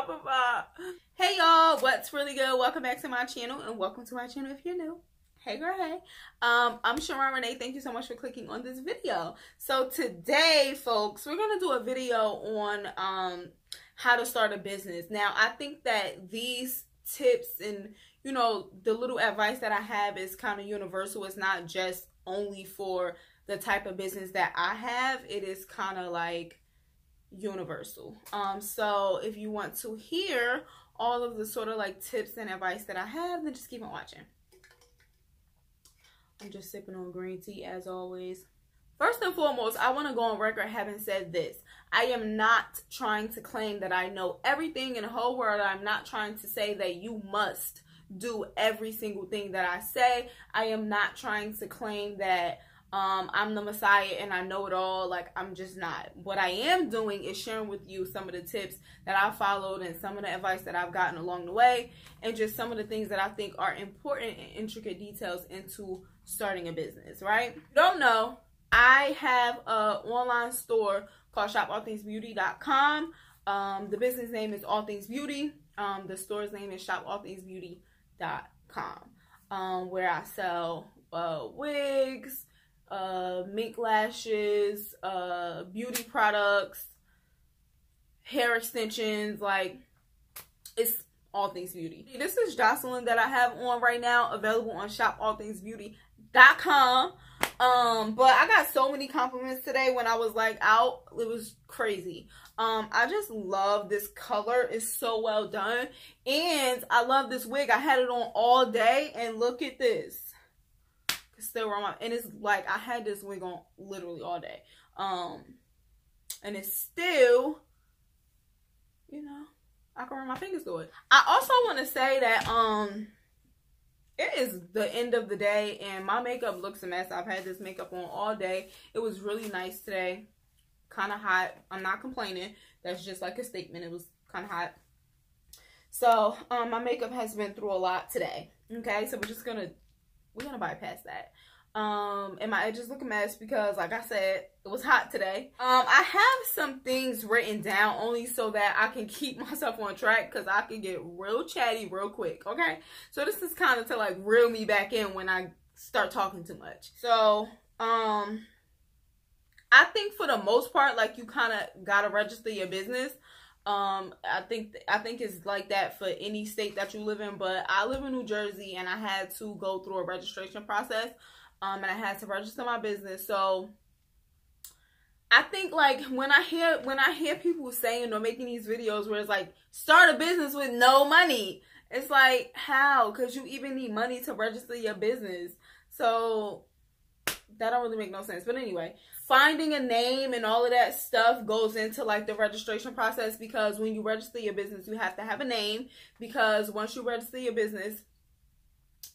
Bye. Hey y'all, what's really good? Welcome back to my channel and welcome to my channel if you're new. Hey girl, hey. I'm Sharronrenee. Thank you so much for clicking on this video. So today, folks, we're gonna do a video on how to start a business. Now, I think that these tips and the little advice that I have is kind of universal. It's not just only for the type of business that I have. It is kind of like universal. So if you want to hear all of the sort of like tips and advice that I have, then just keep on watching. I'm just sipping on green tea as always. First and foremost, I want to go on record having said this. I am not trying to claim that I know everything in the whole world. I'm not trying to say that you must do every single thing that I say. I am not trying to claim that I'm the Messiah and I know it all. Like, I'm just not. What I am doing is sharing with you some of the tips that I followed and some of the advice that I've gotten along the way, and just some of the things that I think are important and intricate details into starting a business, right? If you don't know, I have an online store called shopallthingsbeauty.com. The business name is All Things Beauty. The store's name is shopallthingsbeauty.com, where I sell wigs, mink lashes, beauty products, hair extensions. Like, it's all things beauty. This is Jocelyn that I have on right now, available on shopallthingsbeauty.com. But I got so many compliments today when I was like out. It was crazy. I just love this color. It's so well done, and I love this wig. I had it on all day, and look at this. It's still on my, and it's like I had this wig on literally all day. And it's still, I can run my fingers through it. I also want to say that it is the end of the day and my makeup looks a mess. I've had this makeup on all day. It was really nice today. Kind of hot. I'm not complaining. That's just like a statement. It was kind of hot. So my makeup has been through a lot today. Okay, so we're gonna bypass that. And my edges look a mess because, like I said, it was hot today. I have some things written down only so that I can keep myself on track, because I can get real chatty real quick. Okay, so this is kind of to like reel me back in when I start talking too much. So I think for the most part, like, you kind of gotta register your business. I think it's like that for any state that you live in, but I live in New Jersey and I had to go through a registration process, and I had to register my business. So I think, like, when I hear people saying or making these videos where it's like, start a business with no money, it's like, how? Because you even need money to register your business. So that don't really make no sense. But anyway, finding a name and all of that stuff goes into like the registration process, because when you register your business, you have to have a name, because once you register your business,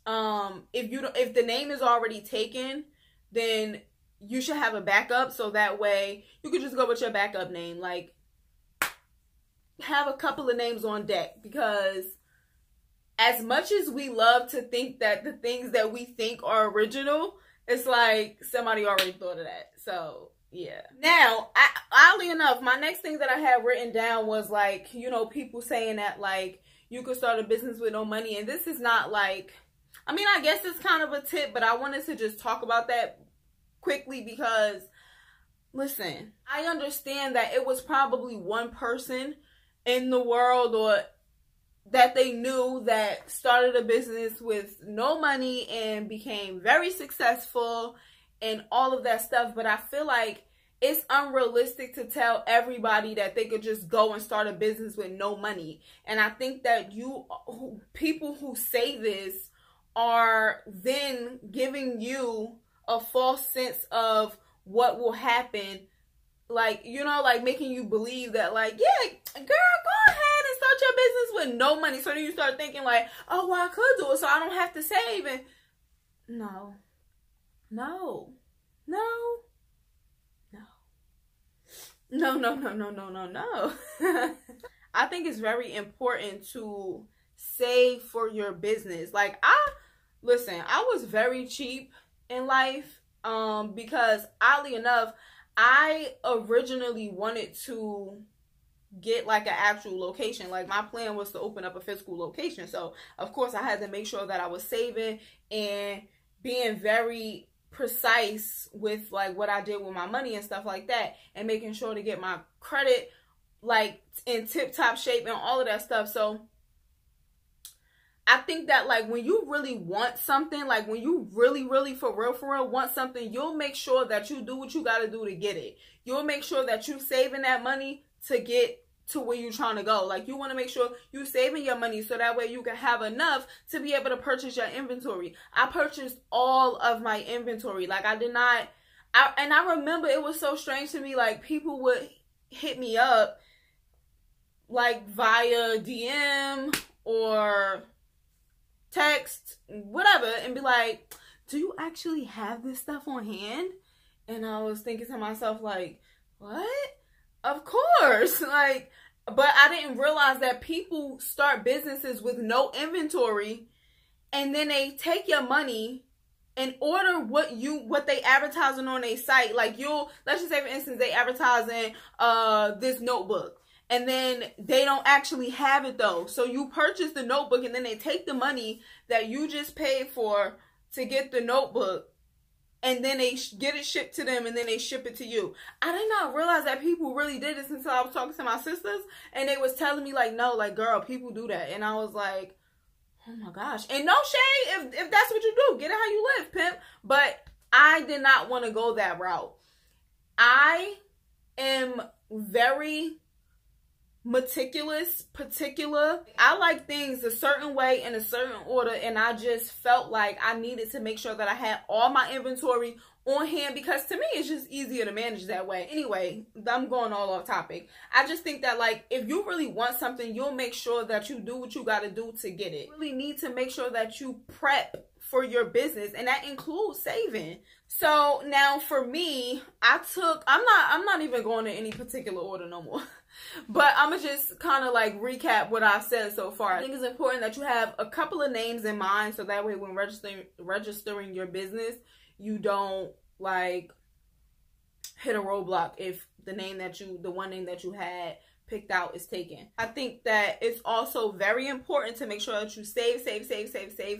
if the name is already taken, then you should have a backup, so that way you could just go with your backup name. Like, have a couple of names on deck, because as much as we love to think that the things that we think are original, it's like somebody already thought of that. So yeah. Now, oddly enough, my next thing that I had written down was like, people saying that like you could start a business with no money. And this is not like, I mean, I guess it's kind of a tip, but I wanted to just talk about that quickly because, listen, I understand that it was probably one person in the world or that they knew that started a business with no money and became very successful and all of that stuff. But I feel like it's unrealistic to tell everybody that they could just go and start a business with no money. And I think that people who say this are then giving you a false sense of what will happen. Like, like making you believe that, like, yeah, girl, go ahead and start your business with no money. So then you start thinking like, oh, well, I could do it, so I don't have to save. And no. I think it's very important to save for your business. Like, I was very cheap in life, because oddly enough, I originally wanted to get like an actual location. Like my plan was to open up a physical location. So of course I had to make sure that I was saving and being very precise with like what I did with my money and stuff like that, and making sure to get my credit like in tip-top shape and all of that stuff. So I think that like when you really want something, like when you really for real want something, you'll make sure that you do what you got to do to get it. You'll make sure that you saving that money to get to where you're trying to go. Like you want to make sure you saving your money so that way you can have enough to be able to purchase your inventory. I purchased all of my inventory. Like I did not, and I remember it was so strange to me, like people would hit me up like via DM or text, whatever, and be like, do you actually have this stuff on hand? And I was thinking to myself like, what? Of course. Like, but I didn't realize that people start businesses with no inventory, and then they take your money and order what they advertising on their site. Like let's just say for instance, they advertising this notebook, and then they don't actually have it though. So you purchase the notebook, and then they take the money that you just paid for to get the notebook, and then they get it shipped to them, and then they ship it to you. I did not realize that people really did this until I was talking to my sisters, and they was telling me like, no, like girl, people do that. And I was like, oh my gosh. And no shade if that's what you do. Get it how you live, pimp. But I did not want to go that route. I am very meticulous, particular. I like things a certain way in a certain order, and I just felt like I needed to make sure that I had all my inventory on hand, because to me it's just easier to manage that way. Anyway, I'm going all off topic. I just think that like if you really want something, you'll make sure that you do what you got to do to get it. You really need to make sure that you prep for your business, and that includes saving. So now for me, I'm not even going in any particular order no more. But I'm going to just kind of like recap what I've said so far. I think it's important that you have a couple of names in mind, so that way when registering your business, you don't like hit a roadblock if the one name that you had picked out is taken. I think that it's also very important to make sure that you save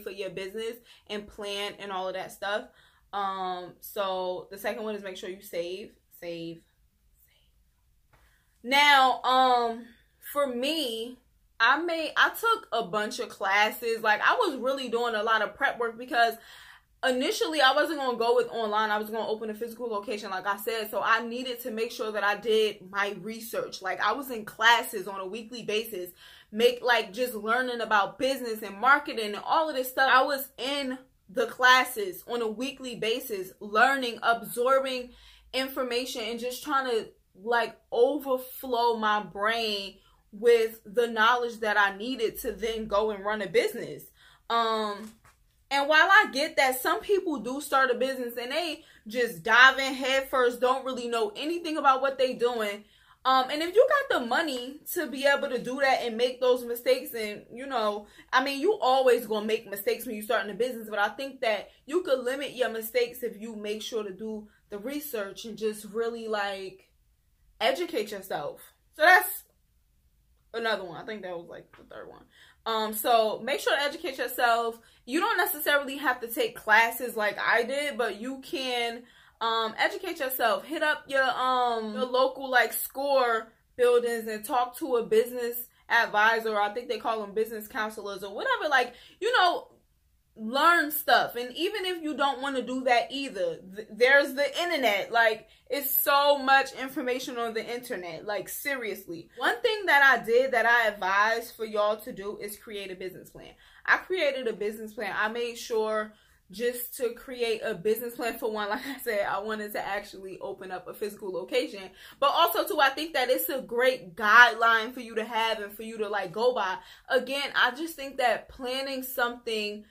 for your business and plan and all of that stuff. So the second one is make sure you save. Now, for me, I took a bunch of classes. Like I was really doing a lot of prep work, because initially I wasn't going to go with online. I was going to open a physical location, like I said. So I needed to make sure that I did my research. Like I was in classes on a weekly basis, just learning about business and marketing and all of this stuff. I was in the classes on a weekly basis, learning, absorbing information, and just trying to like overflow my brain with the knowledge that I needed to then go and run a business. And while I get that some people do start a business and they just dive in head first, don't really know anything about what they doing. And if you got the money to be able to do that and make those mistakes, and you always gonna make mistakes when you starting a business, but I think that you could limit your mistakes if you make sure to do the research and just really like educate yourself. So that's another one. I think that was like the third one. So make sure to educate yourself. You don't necessarily have to take classes like I did, but you can educate yourself. Hit up your local like SCORE buildings and talk to a business advisor. I think they call them business counselors or whatever. Like, learn stuff. And even if you don't want to do that either, there's the internet. Like, it's so much information on the internet. Like, seriously. One thing that I did that I advise for y'all to do is create a business plan. I created a business plan. I made sure just to create a business plan for one. Like I said, I wanted to actually open up a physical location. But also, too, I think that it's a great guideline for you to have and for you to, like, go by. Again, I just think that planning something,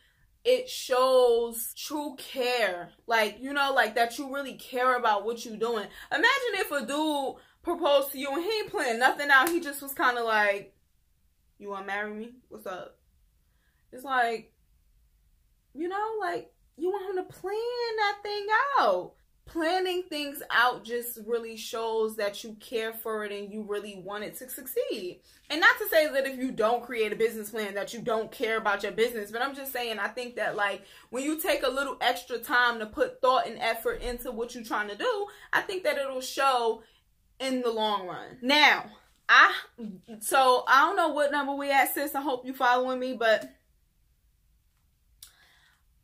it shows true care. Like, like that you really care about what you're doing. Imagine if a dude proposed to you and he ain't planning nothing out. He just was kind of like, you want to marry me? What's up? It's like, like, you want him to plan that thing out. planning things out just really shows that you care for it and you really want it to succeed. And not to say that if you don't create a business plan that you don't care about your business, but I'm just saying I think that like when you take a little extra time to put thought and effort into what you're trying to do, I think that it'll show in the long run. Now, I don't know what number we at, sis. I hope you following me, but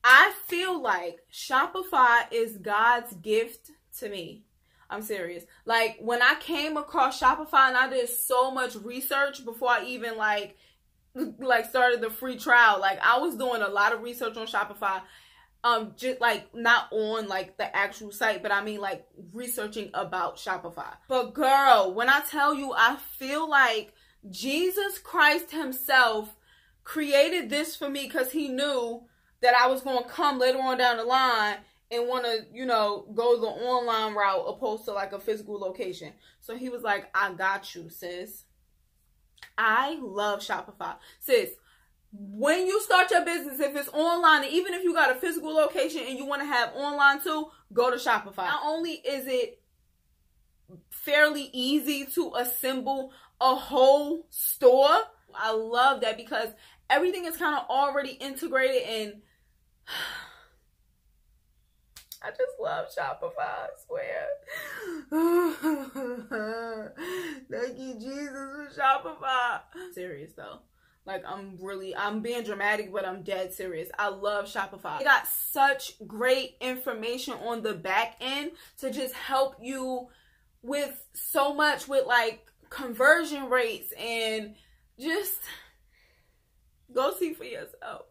I feel like Shopify is God's gift to me. I'm serious. Like, when I came across Shopify and I did so much research before I even like started the free trial. Like, I was doing a lot of research on Shopify. Just like not on like the actual site, but I mean like researching about Shopify. But girl, when I tell you, I feel like Jesus Christ himself created this for me because he knew that I was going to come later on down the line and want to, you know, go the online route opposed to like a physical location. So he was like, I got you, sis. I love Shopify. Sis, when you start your business, if it's online, and even if you got a physical location and you want to have online too, go to Shopify. Not only is it fairly easy to assemble a whole store, I love that because everything is kind of already integrated, and I just love Shopify, I swear. Thank you, Jesus, for Shopify. Serious though. Like, I'm being dramatic, but I'm dead serious. I love Shopify. They got such great information on the back end to just help you with so much with like conversion rates, and just go see for yourself.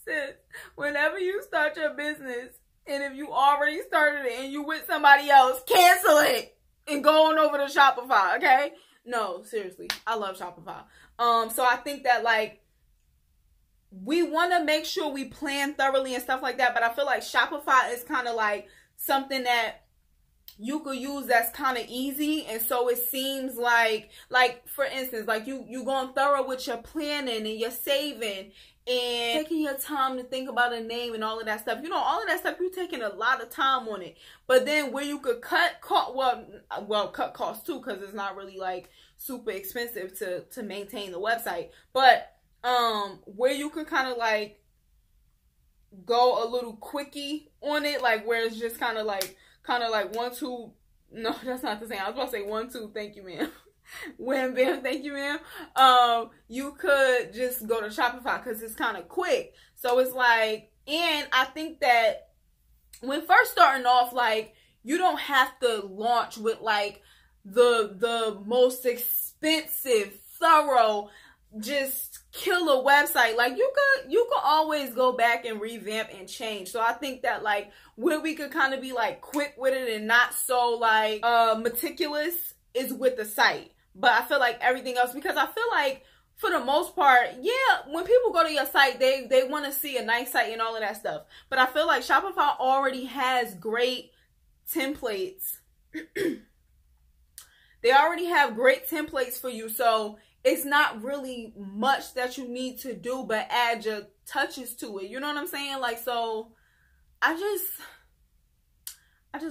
Sis, whenever you start your business, and if you already started it and you with somebody else, cancel it and go on over to Shopify, okay? No, seriously, I love Shopify. So I think that like we want to make sure we plan thoroughly and stuff like that, but I feel like Shopify is kind of like something that you could use that's kind of easy, and so it seems like for instance, like you going thorough with your planning and your saving and taking your time to think about a name and all of that stuff. You know, all of that stuff, you're taking a lot of time on it. But then where you could cut cost, well, cut costs too, because it's not really like super expensive to maintain the website. But where you could kind of like go a little quickie on it, like where it's just kind of like 1, 2. No, that's not the same. I was about to say 1, 2. Thank you, ma'am. Wham, bam, thank you, ma'am. You could just go to Shopify because it's kind of quick. So it's like, and I think that when first starting off, like, you don't have to launch with like the most expensive, thorough, just killer website. Like, you could always go back and revamp and change. So I think that like where we could kind of be like quick with it and not so like meticulous is with the site. But I feel like everything else, because I feel like for the most part, yeah, when people go to your site, they want to see a nice site and all of that stuff. But I feel like Shopify already has great templates. They already have great templates for you. So it's not really much that you need to do but add your touches to it. You know what I'm saying? Like, so I just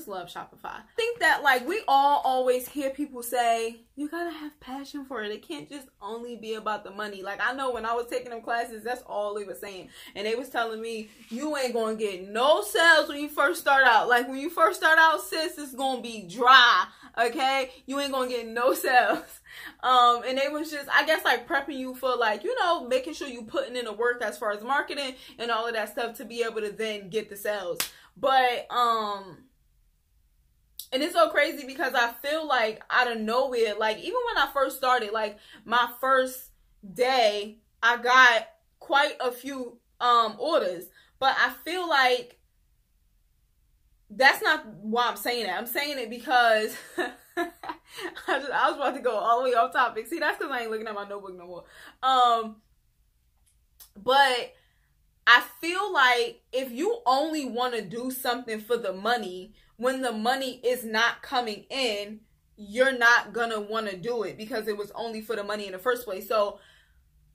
love Shopify. I think that like we all always hear people say, you gotta have passion for it. It can't just only be about the money. Like, I know when I was taking them classes, that's all they were saying. And they was telling me, you ain't gonna get no sales when you first start out. Like, when you first start out, sis, it's gonna be dry, okay? You ain't gonna get no sales. And they was just, I guess, like prepping you for like, you know, making sure you putting in the work as far as marketing and all of that stuff to be able to then get the sales. But, and it's so crazy because I feel like out of nowhere, like even when I first started, like my first day, I got quite a few orders. But I feel like that's not why I'm saying that. I'm saying it because I was about to go all the way off topic. See, that's because I ain't looking at my notebook no more. But I feel like if you only want to do something for the money, when the money is not coming in, you're not going to want to do it because it was only for the money in the first place. So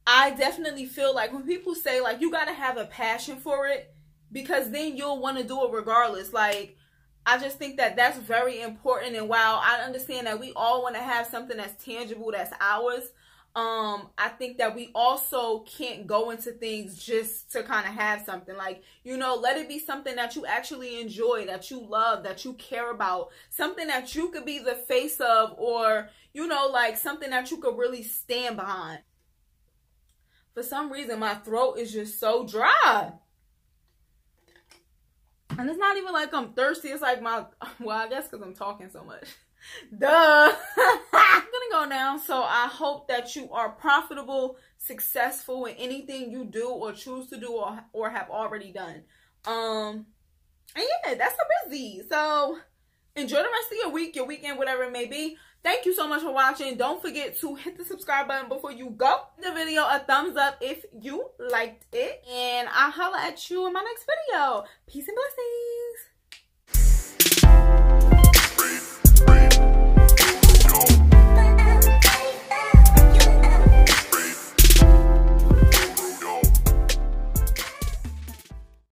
I definitely feel like when people say like, you got to have a passion for it, because then you'll want to do it regardless. Like, I just think that that's very important. And while I understand that we all want to have something that's tangible, that's ours, I think that we also can't go into things just to kind of have something. Like, you know, let it be something that you actually enjoy, that you love, that you care about, something that you could be the face of, or, you know, like something that you could really stand behind. For some reason, my throat is just so dry. And it's not even like I'm thirsty. It's like well, I guess because I'm talking so much. Duh. I'm gonna go now. So I hope that you are profitable, successful in anything you do or choose to do or have already done. And yeah, that's a busy. So enjoy the rest of your week, your weekend, whatever it may be. Thank you so much for watching. Don't forget to hit the subscribe button before you go. Give the video a thumbs up if you liked it. And I'll holla at you in my next video. Peace and blessings.